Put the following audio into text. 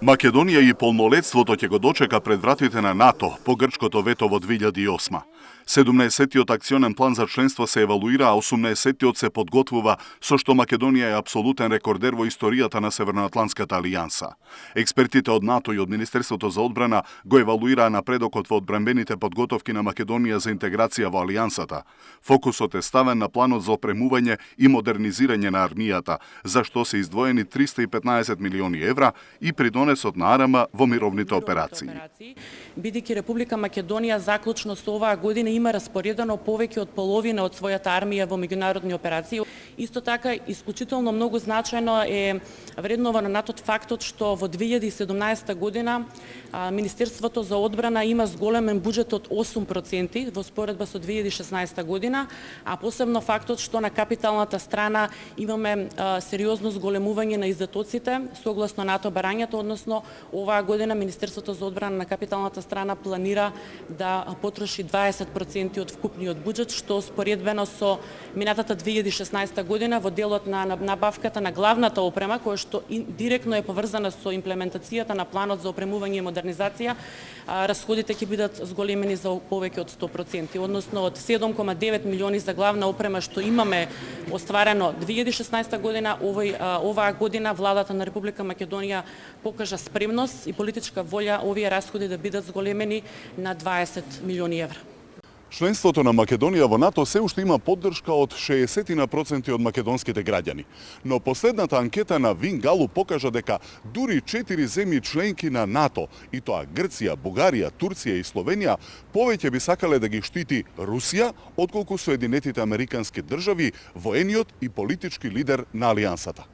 Македонија и полнолетството ќе го дочека пред вратите на НАТО по грчкото вето во 2008. 17-тиот акционен план за членство се евалуира, а 18-тиот се подготвува, со што Македонија е апсолутен рекордер во историјата на Северноатлантската алијанса. Експертите од НАТО и од Министерството за одбрана го евалуираа напредокот во одбранбените подготовки на Македонија за интеграција во алијансата. Фокусот е ставен на планот за опремување и модернизирање на армијата, за што се издвоени 315 милиони евра и придонесот на АРМ во мировните операции. Бидејќи Република Македонија заклучно со оваа година има распоредено повеќе од половина од својата армија во меѓународни операции. Исто така, исклучително многу значајно е вреднова на НАТО фактот што во 2017 година Министерството за одбрана има зголемен буџет од 8% во споредба со 2016 година, а посебно фактот што на капиталната страна имаме сериозно зголемување на издатоците согласно НАТО барањето, односно оваа година Министерството за одбрана на капиталната страна планира да потроши 20% од вкупниот буџет, што споредбено со минатата 2016 година во делот на набавката на главната опрема, која што директно е поврзана со имплементацијата на планот за опремување и модернизација, расходите ќе бидат зголемени за повеќе од 100%, односно од 7,9 милиони за главна опрема што имаме остварено 2016 година, оваа година владата на Република Македонија покажа спремност и политичка волја овие расходи да бидат зголемени на 20 милиони евра. Членството на Македонија во НАТО се уште има поддршка од 60% од македонските граѓани. Но последната анкета на Вингалу покажа дека дури 4 земји членки на НАТО, и тоа Грција, Бугарија, Турција и Словенија, повеќе би сакале да ги штити Русија, отколку Соединетите Американски држави, воениот и политички лидер на алијансата.